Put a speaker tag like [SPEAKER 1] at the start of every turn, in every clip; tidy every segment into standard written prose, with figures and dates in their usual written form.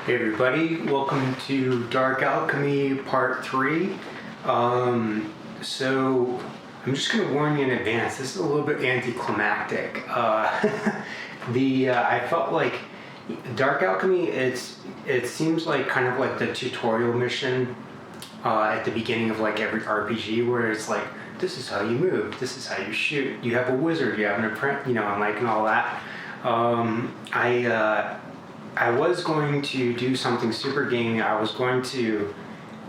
[SPEAKER 1] Hey everybody, welcome to Dark Alchemy Part 3. So I'm just going to warn you in advance, this is a little bit anticlimactic. I felt like Dark Alchemy, it seems like kind of like the tutorial mission at the beginning of like every RPG, where it's like, this is how you move, this is how you shoot, you have a wizard, you have an apprentice, and all that. I was going to do something super gamey. I was going to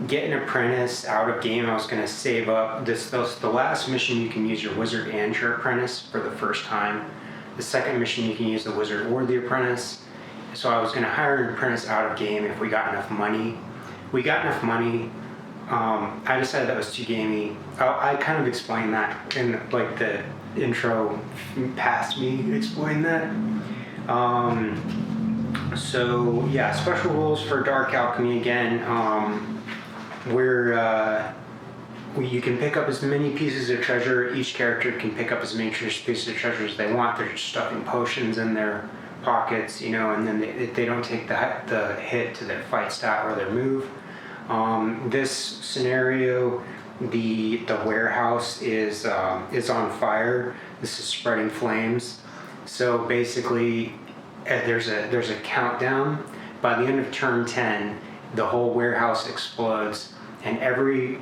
[SPEAKER 1] get an apprentice out of game. I was going to save up. The last mission you can use your wizard and your apprentice for the first time. The second mission you can use the wizard or the apprentice. So I was going to hire an apprentice out of game if we got enough money. We got enough money. I decided that was too gamey. I kind of explained that in like the intro past me explained that. So yeah, special rules for Dark Alchemy again, where you can pick up as many pieces of treasure. Each character can pick up as many pieces of treasure as they want. They're just stuffing potions in their pockets, and then they don't take the hit to their fight stat or their move. This scenario, the warehouse is on fire. This is spreading flames. So basically, there's a countdown. By the end of turn 10, the whole warehouse explodes, and every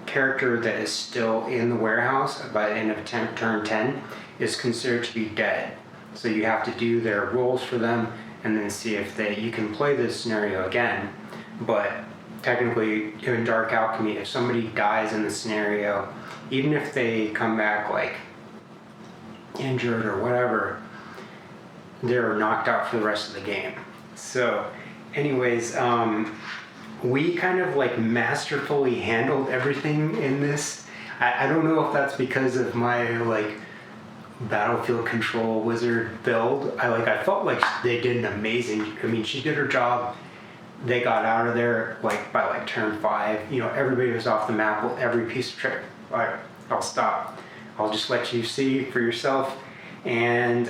[SPEAKER 1] character that is still in the warehouse by the end of turn 10 is considered to be dead. So you have to do their rolls for them and then see if you can play this scenario again. But technically, in Dark Alchemy, if somebody dies in the scenario, even if they come back like injured or whatever, they're knocked out for the rest of the game. So anyways, we kind of like masterfully handled everything in this. I don't know if that's because of my like battlefield control wizard build. I felt like they did an amazing, she did her job. They got out of there like by like turn 5. Everybody was off the map with every piece of trick. Alright, I'll stop. I'll just let you see for yourself. And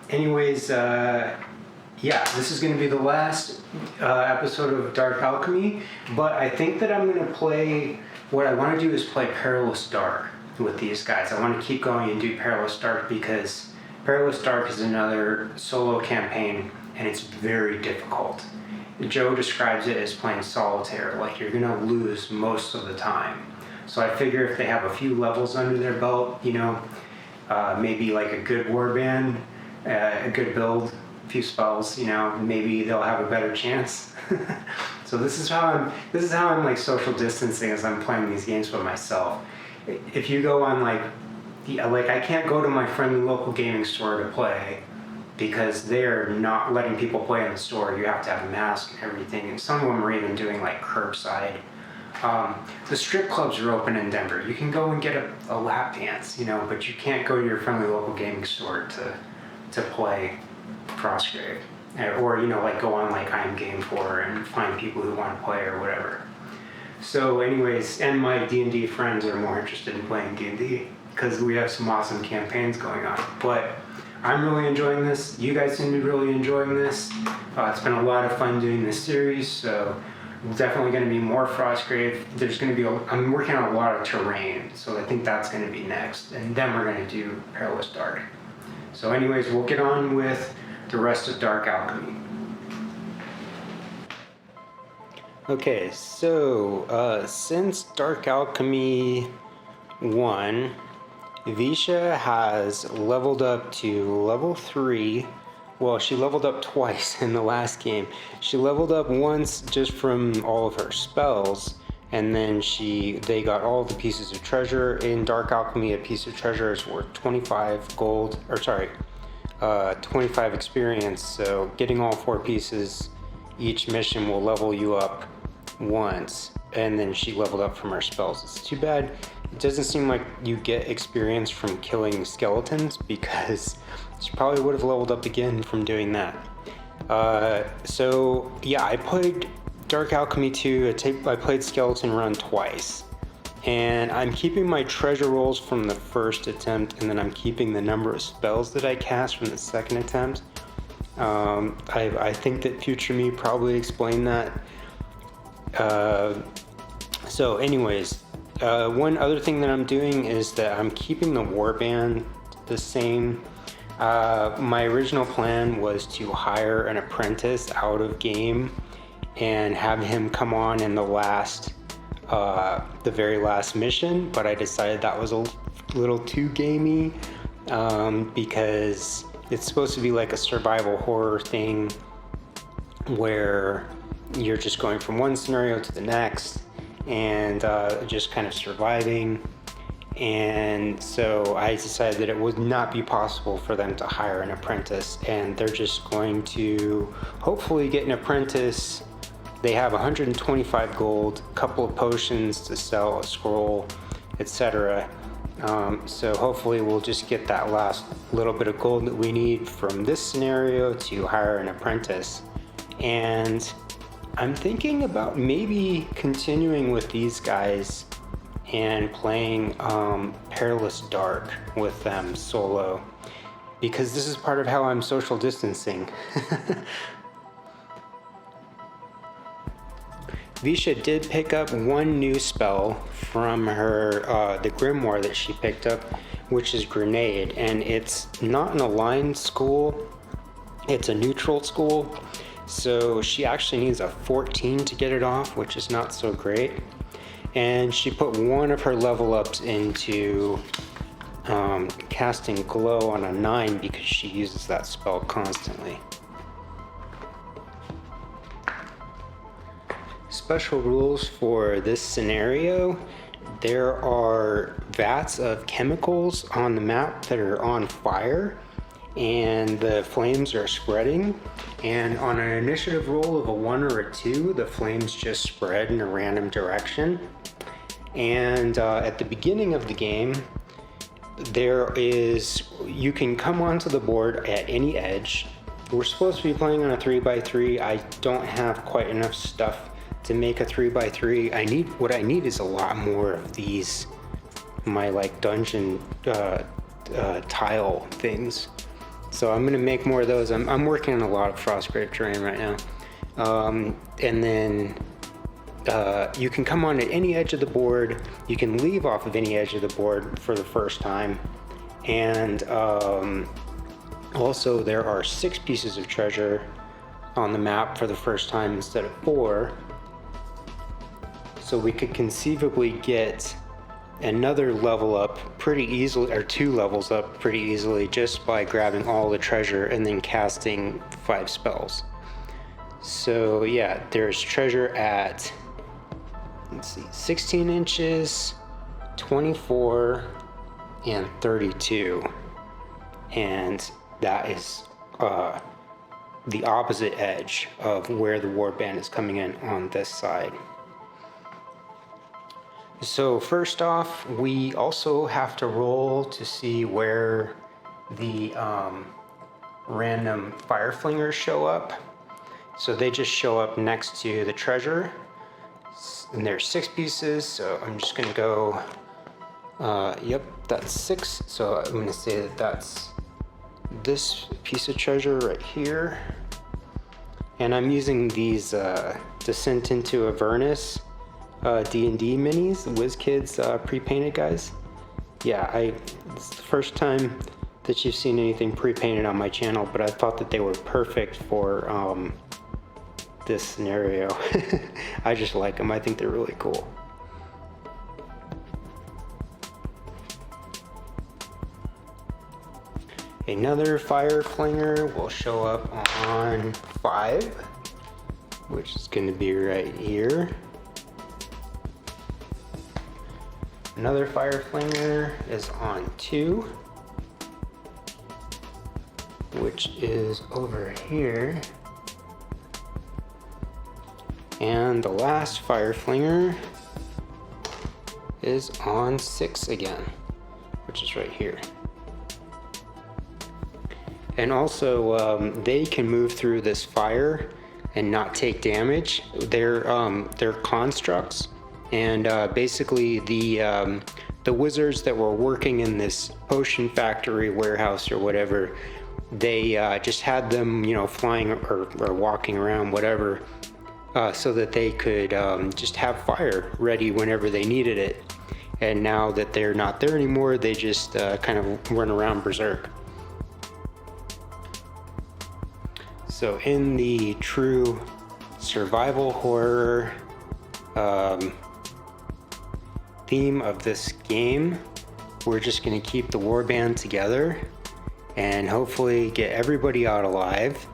[SPEAKER 1] anyways, this is going to be the last episode of Dark Alchemy, but I think that I'm going to play, what I want to do is play Perilous Dark with these guys. I want to keep going and do Perilous Dark because Perilous Dark is another solo campaign and it's very difficult. Joe describes it as playing solitaire, like you're going to lose most of the time. So I figure if they have a few levels under their belt, maybe like a good warband, a good build, a few spells, maybe they'll have a better chance. So this is how I'm like social distancing as I'm playing these games by myself. If you go on I can't go to my friendly local gaming store to play because they're not letting people play in the store. You have to have a mask and everything, and some of them are even doing like curbside. The strip clubs are open in Denver. You can go and get a lap dance, but you can't go to your friendly local gaming store to play Frostgrave. Or, go on I'm Game For and find people who want to play or whatever. So anyways, and my D&D friends are more interested in playing D&D because we have some awesome campaigns going on. But I'm really enjoying this. You guys seem to be really enjoying this. It's been a lot of fun doing this series, so definitely going to be more Frostgrave. There's going to be I'm working on a lot of terrain, so I think that's going to be next, and then we're going to do Perilous Dark. So anyways, we'll get on with the rest of Dark Alchemy. Okay, so since Dark Alchemy 1, Visha has leveled up to level 3. Well, she leveled up twice in the last game. She leveled up once just from all of her spells, and then they got all the pieces of treasure. In Dark Alchemy, a piece of treasure is worth 25 experience, so getting all 4 pieces each mission will level you up once, and then she leveled up from her spells. It's too bad it doesn't seem like you get experience from killing skeletons, because she probably would have leveled up again from doing that. So yeah, I played Dark Alchemy 2, I played Skeleton Run twice, and I'm keeping my treasure rolls from the first attempt, and then I'm keeping the number of spells that I cast from the second attempt. I think that future me probably explained that. So anyways, one other thing that I'm doing is that I'm keeping the warband the same. My original plan was to hire an apprentice out of game and have him come on in the very last mission, but I decided that was a little too gamey, because it's supposed to be like a survival horror thing where you're just going from one scenario to the next and just kind of surviving. And so I decided that it would not be possible for them to hire an apprentice, and they're just going to hopefully get an apprentice. They have 125 gold, a couple of potions to sell, a scroll, etc. So hopefully we'll just get that last little bit of gold that we need from this scenario to hire an apprentice. And I'm thinking about maybe continuing with these guys and playing Perilous Dark with them solo, because this is part of how I'm social distancing. Visha did pick up one new spell from her, the grimoire that she picked up, which is Grenade, and it's not an aligned school, it's a neutral school, so she actually needs a 14 to get it off, which is not so great. And she put one of her level ups into casting Glow on a 9 because she uses that spell constantly. Special rules for this scenario: there are vats of chemicals on the map that are on fire, and the flames are spreading. And on an initiative roll of a 1 or a 2, the flames just spread in a random direction. And at the beginning of the game, you can come onto the board at any edge. We're supposed to be playing on a 3x3. I don't have quite enough stuff to make a 3x3. What I need is a lot more of these, my like dungeon tile things. So I'm gonna make more of those. I'm working on a lot of Frostgrave terrain right now. And then you can come on at any edge of the board. You can leave off of any edge of the board for the first time. And also there are 6 pieces of treasure on the map for the first time instead of 4. So we could conceivably get another level up pretty easily, or 2 levels up pretty easily, just by grabbing all the treasure and then casting 5 spells. So yeah, there's treasure at, let's see, 16 inches, 24, and 32. And that is the opposite edge of where the warband is coming in on this side. So first off, we also have to roll to see where the random fire flingers show up. So they just show up next to the treasure, and there's 6 pieces. So I'm just gonna go, yep, that's 6. So I'm gonna say that that's this piece of treasure right here. And I'm using these Descent into Avernus D&D minis, WizKids pre-painted guys. Yeah, it's the first time that you've seen anything pre-painted on my channel, but I thought that they were perfect for this scenario. I just like them. I think they're really cool. Another fire flinger will show up on 5, which is going to be right here. Another fire flinger is on 2, which is over here. And the last fire flinger is on 6 again, which is right here. And also, they can move through this fire and not take damage. They're constructs. And basically the the wizards that were working in this potion factory, warehouse, or whatever, they just had them, you know, flying or walking around, whatever, so that they could just have fire ready whenever they needed it. And now that they're not there anymore, they just kind of run around berserk. So in the true survival horror theme of this game, we're just going to keep the warband together and hopefully get everybody out alive.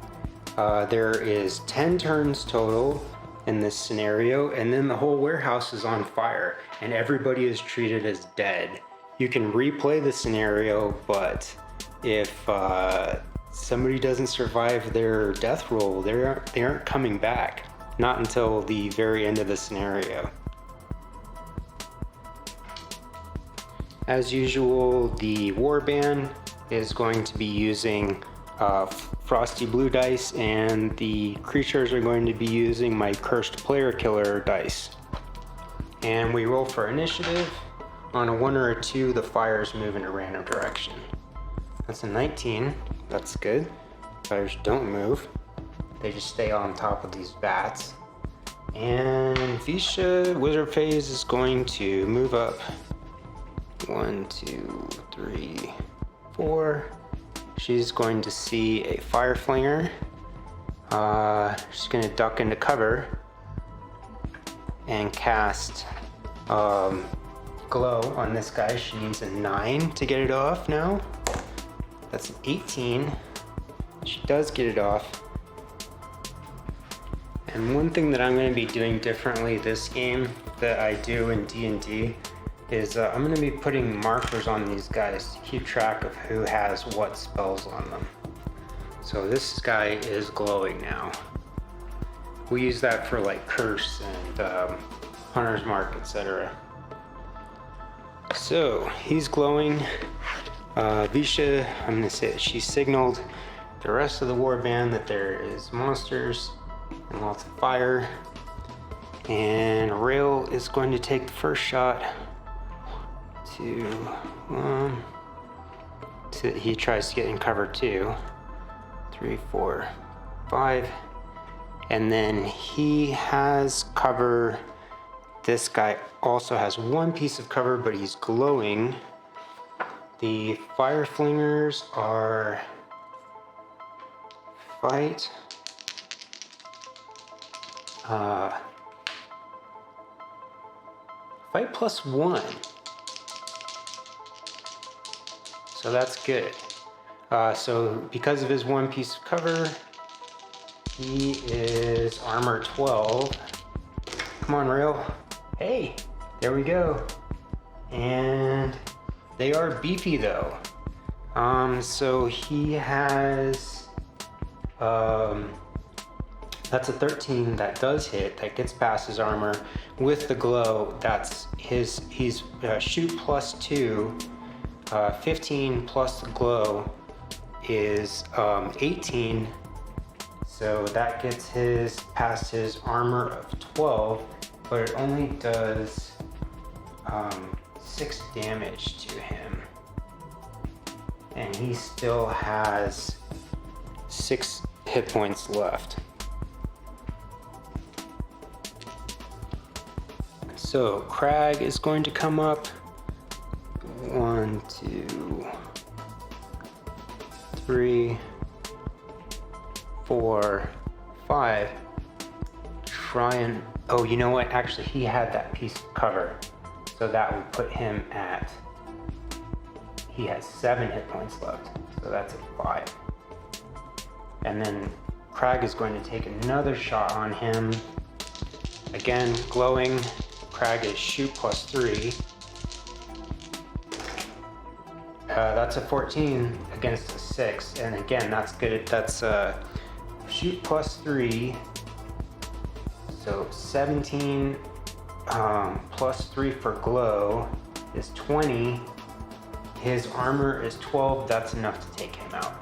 [SPEAKER 1] There is 10 turns total in this scenario, and then the whole warehouse is on fire and everybody is treated as dead. You can replay the scenario, but if somebody doesn't survive their death roll, they aren't coming back, not until the very end of the scenario. As usual, the warband is going to be using frosty blue dice, and the creatures are going to be using my cursed player killer dice. And we roll for initiative. On a 1 or a 2, the fires move in a random direction. That's a 19. That's good. Fires don't move. They just stay on top of these vats. And Visha, wizard phase, is going to move up. 1, 2, 3, 4. She's going to see a fire flinger. She's going to duck into cover and cast glow on this guy. She needs a 9 to get it off now. That's an 18. She does get it off. And one thing that I'm going to be doing differently this game that I do in D&D is I'm going to be putting markers on these guys to keep track of who has what spells on them. So this guy is glowing now. We use that for like curse and hunter's mark, etc. So he's glowing. Visha, I'm going to say that she signaled the rest of the warband that there is monsters and lots of fire. And Rail is going to take the first shot. 2, 1. He tries to get in cover 2, 3, 4, 5, and then he has cover. This guy also has 1 piece of cover, but he's glowing. The fire flingers are fight. Fight +1. So that's good. So because of his 1 piece of cover, he is armor 12. Come on, Rail. Hey, there we go. And they are beefy though. So he has, that's a 13 that does hit, that gets past his armor. With the glow, that's he's shoot +2. 15 plus the glow is 18, so that gets his past his armor of 12, but it only does 6 damage to him, and he still has 6 hit points left. So Crag is going to come up. 1, 2, 3, 4, 5. Try and, oh, you know what? Actually, he had that piece of cover, so that would put him at, he has 7 hit points left, so that's a 5. And then Crag is going to take another shot on him. Again, glowing. Crag is shoot +3. That's a 14 against a 6, and again, that's good. That's shoot +3, so 17 +3 for glow is 20. His armor is 12. That's enough to take him out.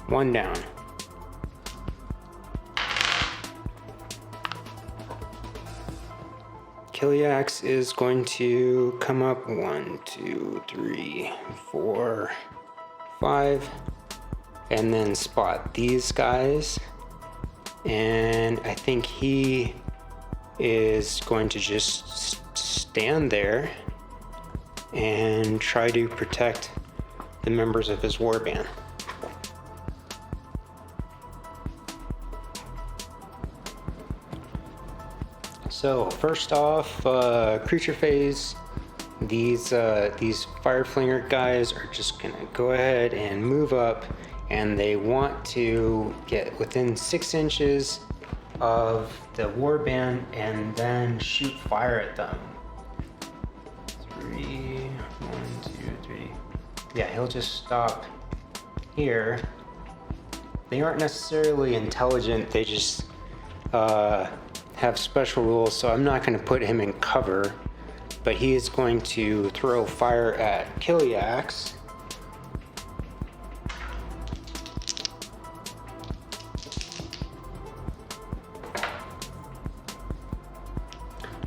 [SPEAKER 1] One down. Kiliax is going to come up 1, 2, 3, 4, 5, and then spot these guys. And I think he is going to just stand there and try to protect the members of his warband. So first off, creature phase. These fire flinger guys are just gonna go ahead and move up, and they want to get within 6 inches of the warband and then shoot fire at them. 3, 1, 2, 3. Yeah, he'll just stop here. They aren't necessarily intelligent, they just have special rules, so I'm not going to put him in cover, but he is going to throw fire at Kiliax.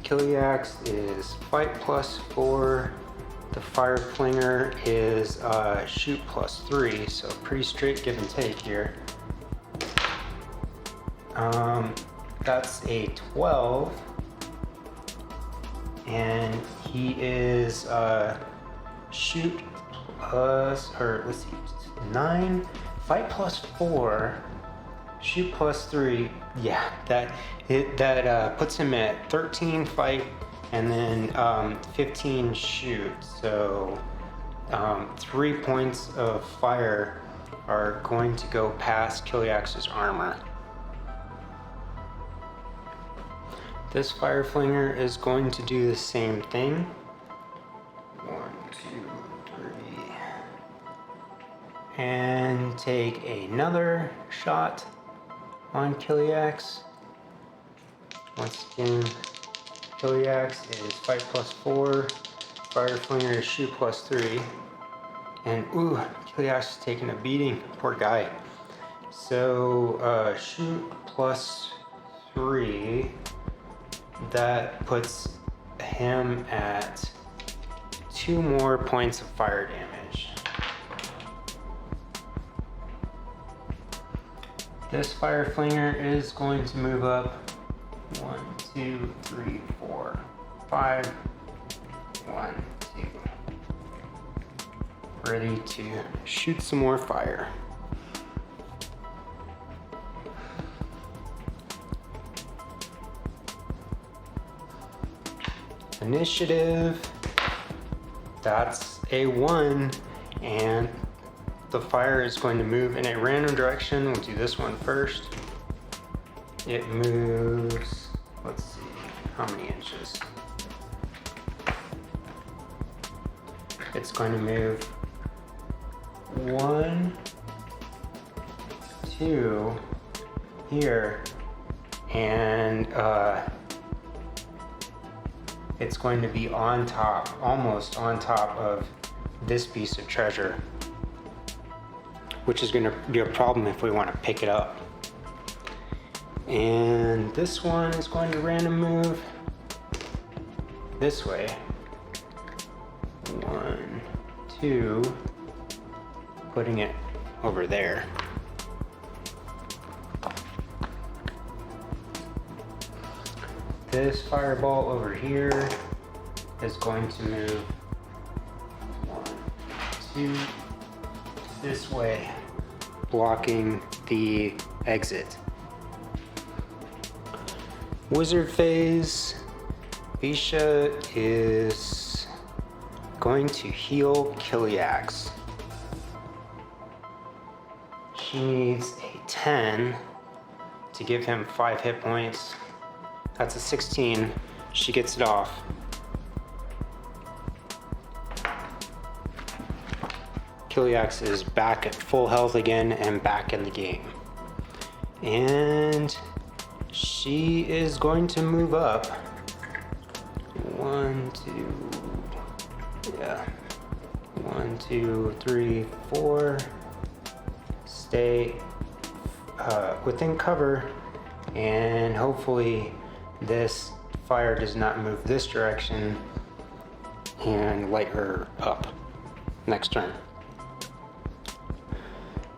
[SPEAKER 1] Kiliax is fight +4. The fire flinger is shoot +3, so pretty straight give and take here. That's a 12, and he is shoot plus, or let's see, 9, fight +4, shoot +3. Yeah, that puts him at 13 fight and then 15 shoot. So 3 points of fire are going to go past Kiliax's armor. This fire flinger is going to do the same thing. 1, 2, 3. And take another shot on Kiliax. Once again, Kiliax is fight +4. Fire flinger is shoot +3. And ooh, Kiliax is taking a beating. Poor guy. So shoot +3. That puts him at 2 more points of fire damage. This fire flinger is going to move up 1, 2, 3, 4, 5. 1, 2. Ready to shoot some more fire. Initiative, that's a 1, and the fire is going to move in a random direction. We'll do this one first. It moves, let's see, how many inches? It's going to move 1, 2, here, and it's going to be on top, almost on top of this piece of treasure, which is going to be a problem if we want to pick it up. And this one is going to random move this way. 1, 2, putting it over there. This fireball over here is going to move 1, 2, this way, blocking the exit. Wizard phase, Visha is going to heal Kiliax. She needs a 10 to give him 5 hit points. That's a 16. She gets it off. Kiliax is back at full health again and back in the game. And she is going to move up. 1, 2, yeah. 1, 2, 3, 4. Stay within cover, and hopefully this fire does not move this direction, and light her up next turn.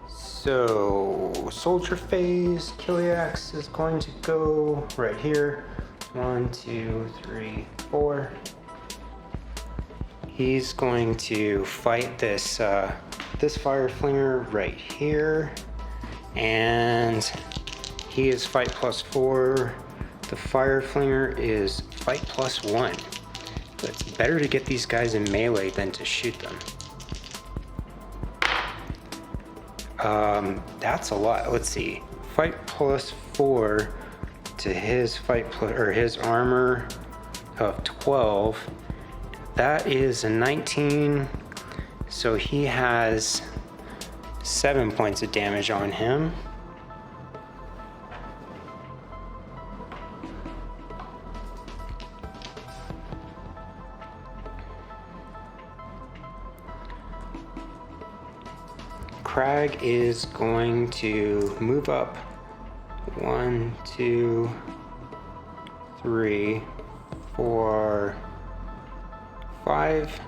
[SPEAKER 1] So soldier phase, Blvck is going to go right here. 1, 2, 3, 4. He's going to fight this this fire flinger right here, and he is fight +4. The fire flinger is fight +1. But it's better to get these guys in melee than to shoot them. That's a lot. Let's see. Fight +4 to his his armor of 12. That is a 19. So he has 7 points of damage on him. Crag is going to move up 1, 2, 3, 4, 5,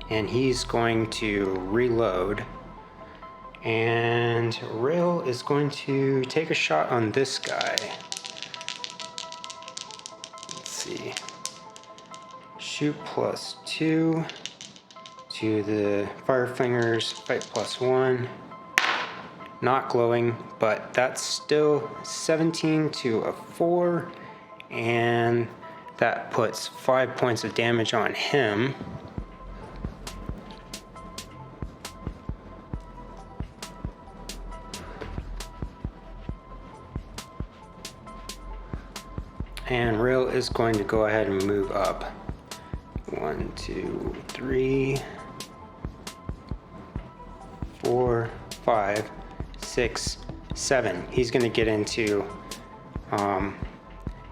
[SPEAKER 1] and he's going to reload. And Rail is going to take a shot on this guy. Let's see. Shoot +2 to the fire flingers, fight +1. Not glowing, but that's still 17 to a 4, and that puts 5 points of damage on him. And Rail is going to go ahead and move up. 1, 2, 3, 4, 5, 6, 7. He's going to get into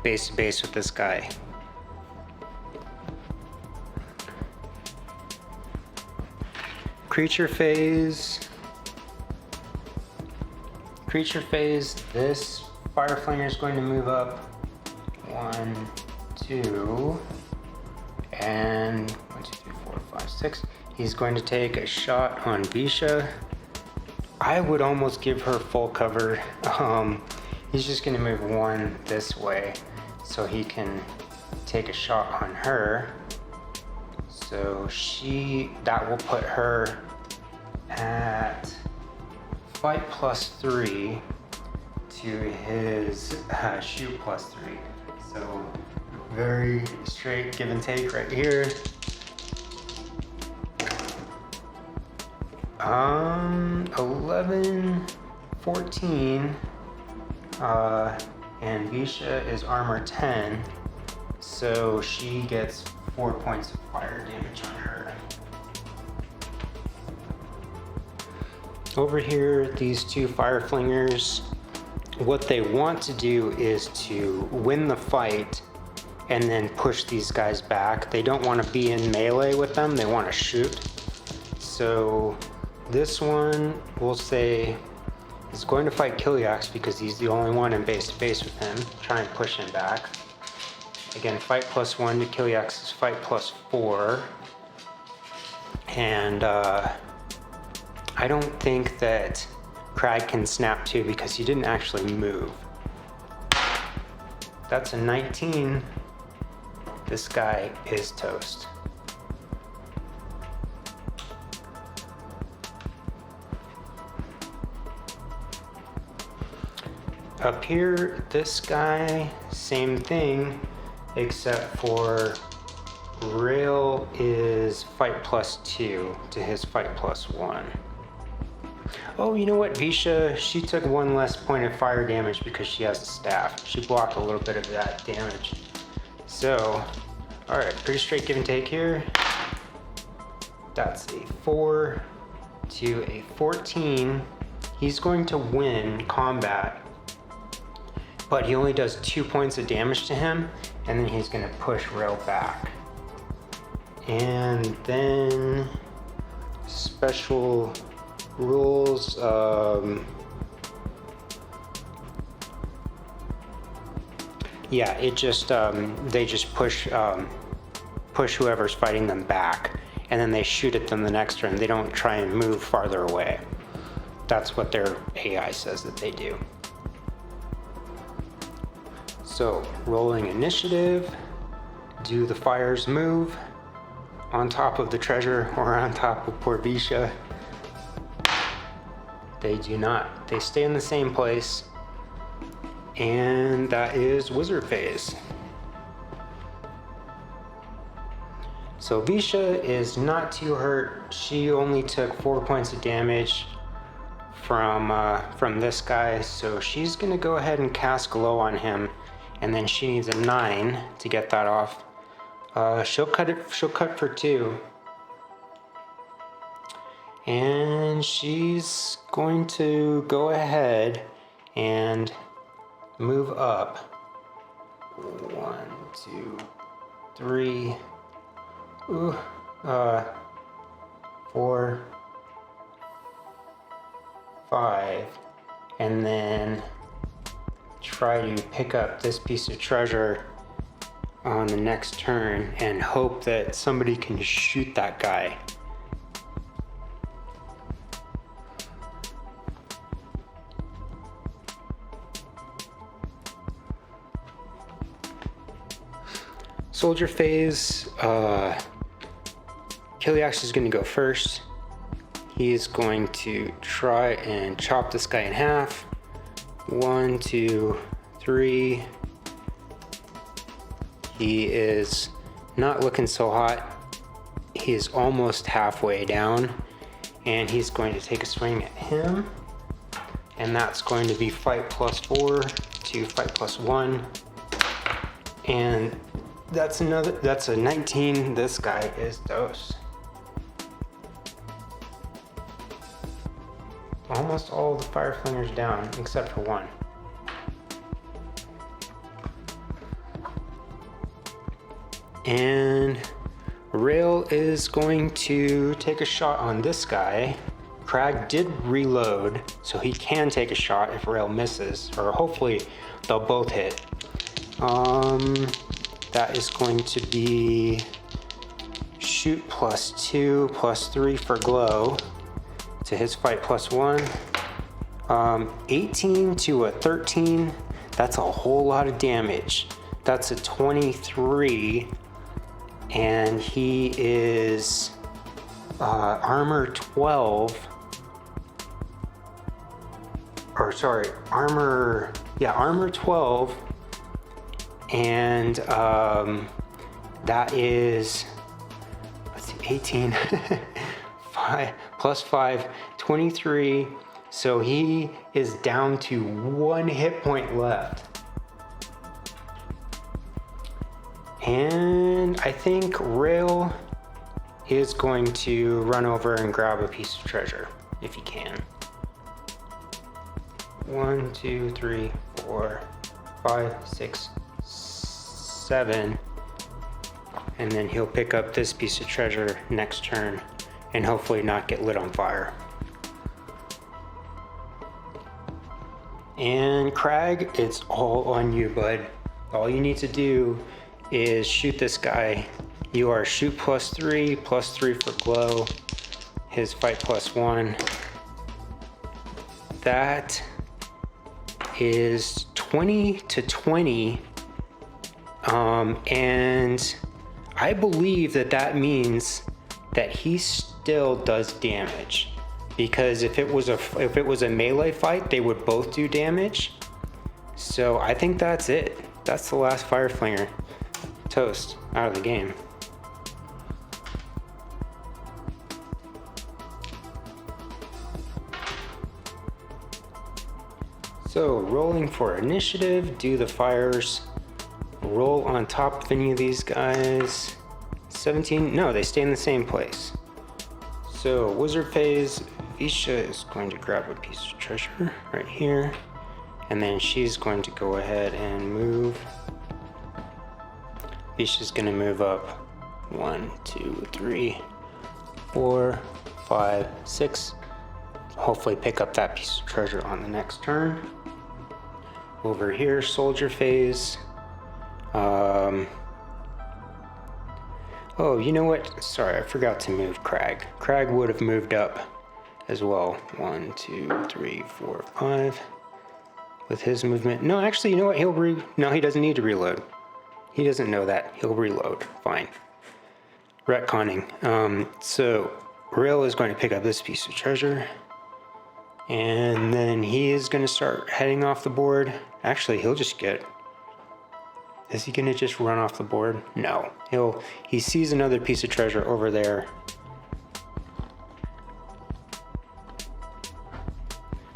[SPEAKER 1] base to base with this guy. Creature phase. Creature phase. This fire flinger is going to move up. 1, 2, and 1, 2, 3, 4, 5, 6. He's going to take a shot on Blvck. I would almost give her full cover. He's just going to move 1 this way so he can take a shot on her. So that will put her at fight +3 to his shoot +3. So very straight give and take right here. 11, 14, and Blvck is armor 10, so she gets 4 points of fire damage on her. Over here, these two fire flingers, what they want to do is to win the fight and then push these guys back. They don't want to be in melee with them, they want to shoot. So this one, we'll say, is going to fight Blvck because he's the only one in base to base with him. Try and push him back. Again, fight +1 to Blvck's fight +4. And I don't think that Crag can snap 2 because he didn't actually move. That's a 19. This guy is toast. Up here, this guy, same thing, except for Rail is fight +2 to his fight +1. Oh, you know what, Blvck, she took 1 less point of fire damage because she has a staff. She blocked a little bit of that damage. So, alright, pretty straight give and take here. That's a 4 to a 14. He's going to win combat, but he only does 2 points of damage to him, and then he's going to push Rail back. And then special rules. Yeah, it just they just push whoever's fighting them back, and then they shoot at them the next turn. They don't try and move farther away. That's what their AI says that they do. So, rolling initiative. Do the fires move on top of the treasure or on top of poor Visha? They do not. They stay in the same place. And that is wizard phase. So Visha is not too hurt. She only took 4 points of damage from this guy, so she's gonna go ahead and cast glow on him, and then she needs a 9 to get that off. She'll cut for 2. And she's going to go ahead and move up. 1, 2, 3, 4, 5, and then try to pick up this piece of treasure on the next turn and hope that somebody can shoot that guy. Soldier phase, Kiliax is going to go first. He's going to try and chop this guy in half. 1, 2, 3. He is not looking so hot. He is almost halfway down, and he's going to take a swing at him. And that's going to be fight +4 to fight +1. And that's a 19. This guy is dosed. Almost all the fire flingers down, except for one. And Rail is going to take a shot on this guy. Crag did reload, so he can take a shot if Rail misses, or hopefully they'll both hit. That is going to be shoot +2, +3 for glow to his fight +1. 18 to a 13, that's a whole lot of damage. That's a 23, and he is armor 12. Or sorry, armor 12. And that is, let's see, 18 5 +5, 23. So he is down to 1 hit point left. And I think Rail is going to run over and grab a piece of treasure if he can. 1, 2, 3, 4, 5, 6, 7, and then he'll pick up this piece of treasure next turn and hopefully not get lit on fire. And Crag, it's all on you, bud. All you need to do is shoot this guy. You are shoot +3, +3 for glow, his fight +1. That is 20 to 20. And I believe that means that he still does damage, because if it was a melee fight, they would both do damage. So I think that's it. That's the last fire flinger. Toast out of the game. So rolling for initiative, do the fires. Roll on top of any of these guys. 17, no, they stay in the same place. So wizard phase, Visha is going to grab a piece of treasure right here, and then she's going to go ahead and move. Visha's going to move up 1, 2, 3, 4, 5, 6. Hopefully pick up that piece of treasure on the next turn. Over here, soldier phase. Oh, you know what? Sorry, I forgot to move Crag. Crag would have moved up as well. 1, 2, 3, 4, 5. With his movement. No, actually, you know what? No, he doesn't need to reload. He doesn't know that. He'll reload. Fine. Retconning. So Rail is going to pick up this piece of treasure. And then he is going to start heading off the board. Actually, he'll just get... Is he going to just run off the board? No. He sees another piece of treasure over there.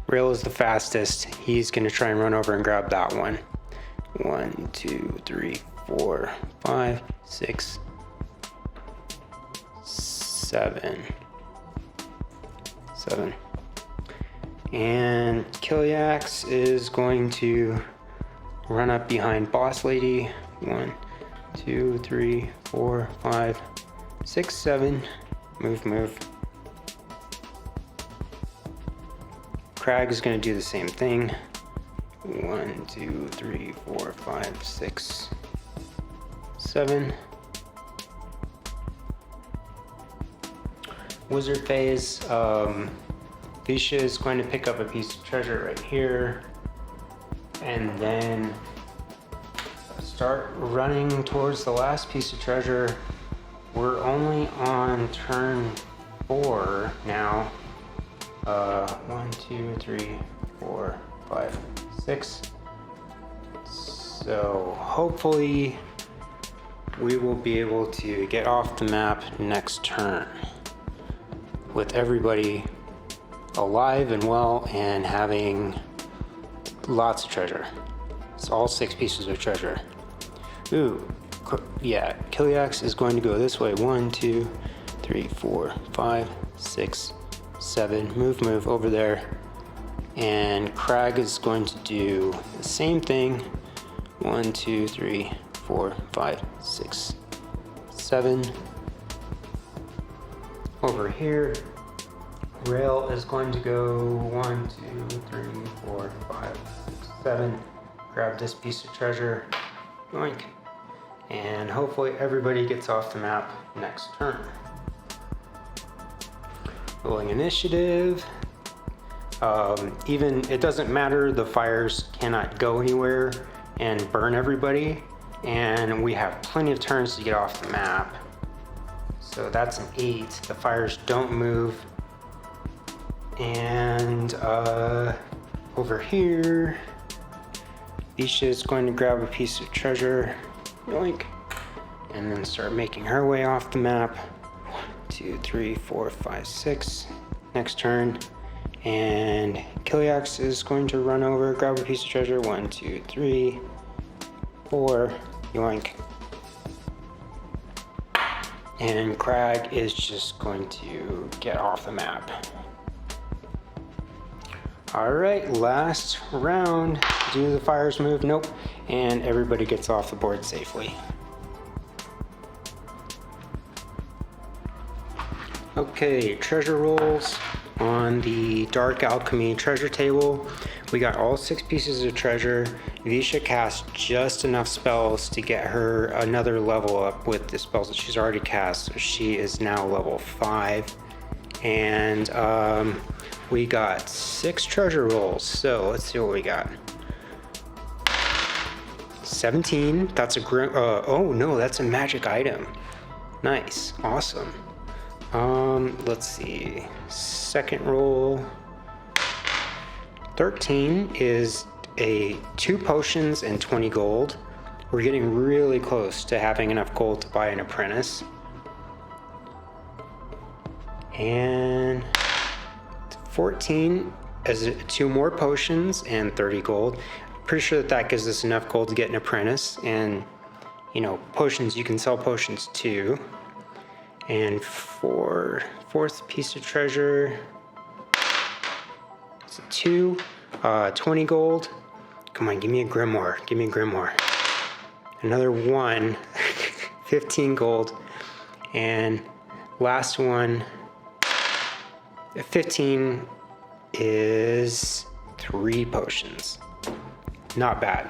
[SPEAKER 1] Rail is the fastest. He's going to try and run over and grab that one. 1, 2, 3, 4, 5, 6, 7. And Killiax is going to run up behind Boss Lady. 1, 2, 3, 4, 5, 6, 7. Move. Crag is going to do the same thing. 1, 2, 3, 4, 5, 6, 7. Wizard phase. Visha is going to pick up a piece of treasure right here. And then start running towards the last piece of treasure. We're only on turn 4 now. 1, 2, 3, 4, 5, 6. So hopefully we will be able to get off the map next turn with everybody alive and well and having lots of treasure. It's all 6 pieces of treasure. Ooh, yeah, Killiax is going to go this way. 1, 2, 3, 4, 5, 6, 7. Move over there. And Crag is going to do the same thing. 1, 2, 3, 4, 5, 6, 7. Over here, Rail is going to go 1, 2, 3, 4, 5, 6, 7. Grab this piece of treasure. Yoink. And hopefully everybody gets off the map next turn. Rolling initiative. Even it doesn't matter, the fires cannot go anywhere and burn everybody, and we have plenty of turns to get off the map. So that's an 8. The fires don't move. And over here, Visha is going to grab a piece of treasure, yoink, and then start making her way off the map. 1, 2, 3, 4, 5, 6. Next turn. And Killiax is going to run over, grab a piece of treasure. 1, 2, 3, 4, yoink. And Crag is just going to get off the map. Alright, last round. Do the fires move? Nope. And everybody gets off the board safely. Okay, treasure rolls on the Dark Alchemy treasure table. We got all 6 pieces of treasure. Visha cast just enough spells to get her another level up with the spells that she's already cast. So she is now level 5. And we got 6 treasure rolls. So let's see what we got. 17. That's a oh no, that's a magic item. Nice, awesome. Let's see. Second roll. 13 is 2 potions and 20 gold. We're getting really close to having enough gold to buy an apprentice. And 14 is 2 more potions and 30 gold. Pretty sure that gives us enough gold to get an apprentice. And, you know, potions, you can sell potions too. And fourth piece of treasure, it's 2, 20 gold. Come on, give me a grimoire, give me a grimoire. Another 1, 15 gold. And last one, 15 is 3 potions. Not bad.